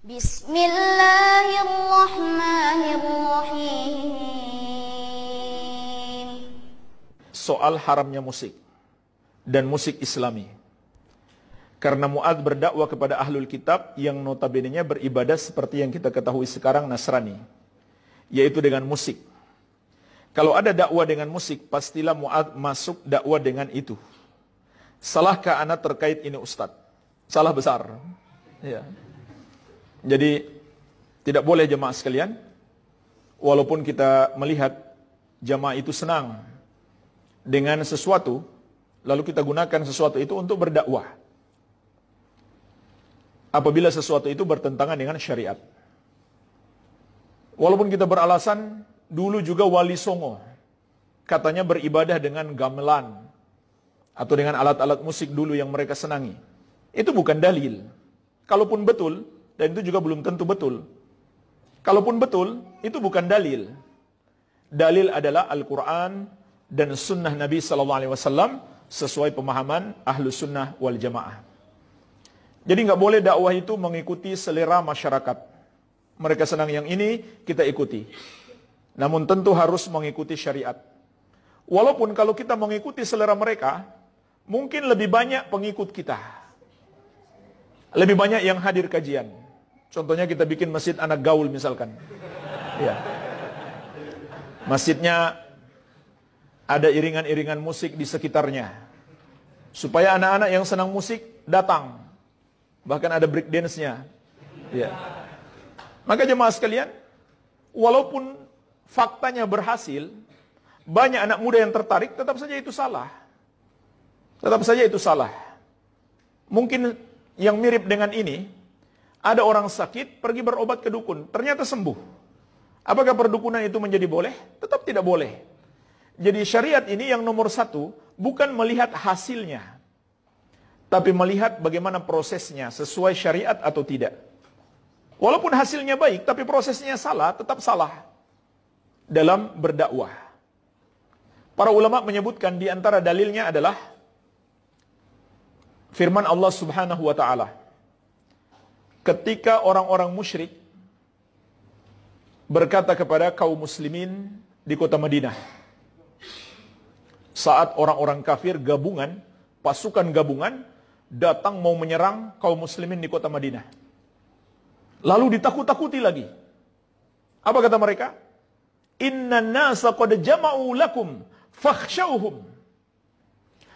Bismillahirrahmanirrahim. Soal haramnya musik dan musik Islami. Karena Mu'adz berdakwah kepada ahlul kitab yang notabene-nya beribadah seperti yang kita ketahui sekarang Nasrani, yaitu dengan musik. Kalau ada dakwah dengan musik, pastilah Mu'adz masuk dakwah dengan itu. Salahkah anak terkait ini Ustadz? Salah besar. Ya. Jadi tidak boleh jemaah sekalian, walaupun kita melihat jemaah itu senang dengan sesuatu, lalu kita gunakan sesuatu itu untuk berdakwah. Apabila sesuatu itu bertentangan dengan syariat. Walaupun kita beralasan, dulu juga Wali Songo katanya beribadah dengan gamelan atau dengan alat-alat musik dulu yang mereka senangi. Itu bukan dalil. Kalaupun betul, dan itu juga belum tentu betul. Kalaupun betul, itu bukan dalil. Dalil adalah Al-Quran dan sunnah Nabi SAW sesuai pemahaman ahlu sunnah wal jamaah. Jadi nggak boleh dakwah itu mengikuti selera masyarakat. Mereka senang yang ini, kita ikuti. Namun tentu harus mengikuti syariat. Walaupun kalau kita mengikuti selera mereka, mungkin lebih banyak pengikut kita. Lebih banyak yang hadir kajian. Contohnya kita bikin masjid anak gaul misalkan. Ya. Masjidnya ada iringan-iringan musik di sekitarnya. Supaya anak-anak yang senang musik datang. Bahkan ada break dance-nya. Ya. Maka jemaah sekalian, walaupun faktanya berhasil, banyak anak muda yang tertarik, tetap saja itu salah. Tetap saja itu salah. Mungkin yang mirip dengan ini, ada orang sakit, pergi berobat ke dukun, ternyata sembuh. Apakah perdukunan itu menjadi boleh? Tetap tidak boleh. Jadi syariat ini yang nomor satu, bukan melihat hasilnya, tapi melihat bagaimana prosesnya, sesuai syariat atau tidak. Walaupun hasilnya baik, tapi prosesnya salah, tetap salah dalam berdakwah. Para ulama menyebutkan di antara dalilnya adalah firman Allah Subhanahu wa ta'ala. Ketika orang-orang musyrik berkata kepada kaum muslimin di kota Madinah, saat orang-orang kafir gabungan, pasukan gabungan datang mau menyerang kaum muslimin di kota Madinah. Lalu ditakut-takuti lagi. Apa kata mereka? Inna nasa qad jama'u lakum fakhshawhum.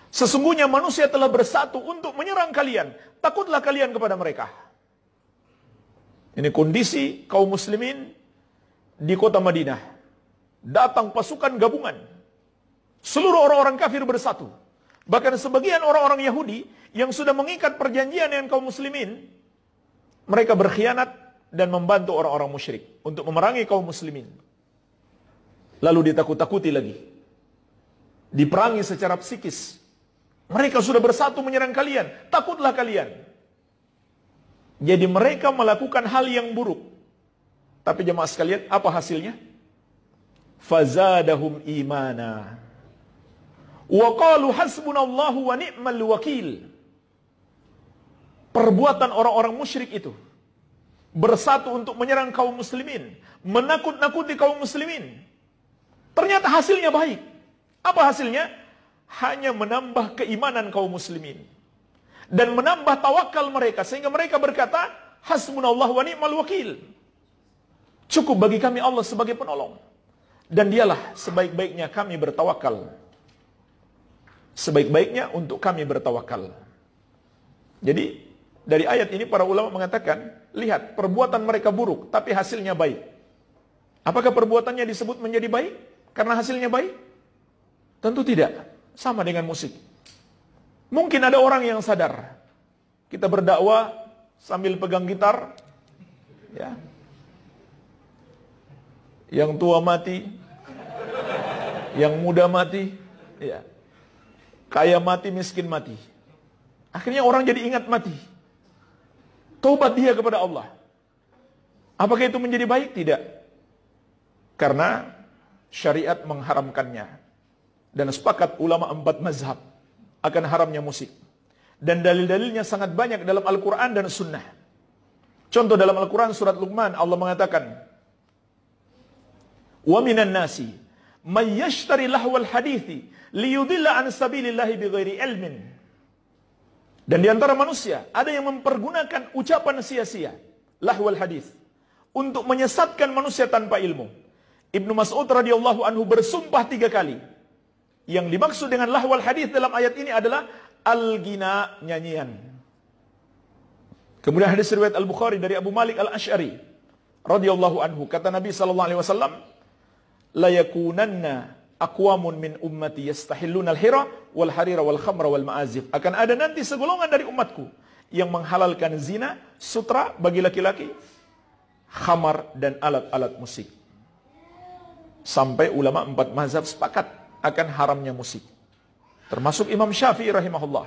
Sesungguhnya manusia telah bersatu untuk menyerang kalian. Takutlah kalian kepada mereka. Ini kondisi kaum muslimin di kota Madinah. Datang pasukan gabungan. Seluruh orang-orang kafir bersatu. Bahkan sebagian orang-orang Yahudi yang sudah mengikat perjanjian dengan kaum muslimin, mereka berkhianat dan membantu orang-orang musyrik untuk memerangi kaum muslimin. Lalu ditakut-takuti lagi. Diperangi secara psikis. Mereka sudah bersatu menyerang kalian. Takutlah kalian. Jadi mereka melakukan hal yang buruk. Tapi jemaah sekalian, apa hasilnya? Fazadahum imana. Wa qalu hasbunallahu wa ni'mal wakil. Perbuatan orang-orang musyrik itu bersatu untuk menyerang kaum muslimin, menakut-nakuti kaum muslimin. Ternyata hasilnya baik. Apa hasilnya? Hanya menambah keimanan kaum muslimin. Dan menambah tawakal mereka. Sehingga mereka berkata, hasbunallah wa ni'mal wakil. Cukup bagi kami Allah sebagai penolong. Dan dialah sebaik-baiknya kami bertawakal. Sebaik-baiknya untuk kami bertawakal. Jadi, dari ayat ini para ulama mengatakan, lihat, perbuatan mereka buruk, tapi hasilnya baik. Apakah perbuatannya disebut menjadi baik? Karena hasilnya baik? Tentu tidak. Sama dengan musik. Mungkin ada orang yang sadar. Kita berdakwah sambil pegang gitar. Ya. Yang tua mati. Yang muda mati. Ya. Kaya mati, miskin mati. Akhirnya orang jadi ingat mati. Taubat dia kepada Allah. Apakah itu menjadi baik? Tidak. Karena syariat mengharamkannya. Dan sepakat ulama 4 mazhab akan haramnya musik. Dan dalil-dalilnya sangat banyak dalam Al-Quran dan Sunnah. Contoh dalam Al-Quran surat Luqman, Allah mengatakan, "Wa minan nasi may yashtari lahwal hadithi liyudilla an sabilillahi bighairi ilmin." Dan di antara manusia ada yang mempergunakan ucapan sia-sia, lahwal hadis, untuk menyesatkan manusia tanpa ilmu. Ibnu Mas'ud radhiyallahu anhu bersumpah 3 kali. Yang dimaksud dengan lahwal hadis dalam ayat ini adalah al-ghina, nyanyian. Kemudian hadis riwayat Al-Bukhari dari Abu Malik Al-Asy'ari radhiyallahu anhu, kata Nabi sallallahu alaihi wasallam, "La yakunanna aqwamun min ummati yastahilluna al-hira wal harira wal khamra wal ma'azif." Akan ada nanti segolongan dari umatku yang menghalalkan zina, sutra bagi laki-laki, khamar dan alat-alat musik. Sampai ulama 4 mazhab sepakat akan haramnya musik. Termasuk Imam Syafi'i rahimahullah.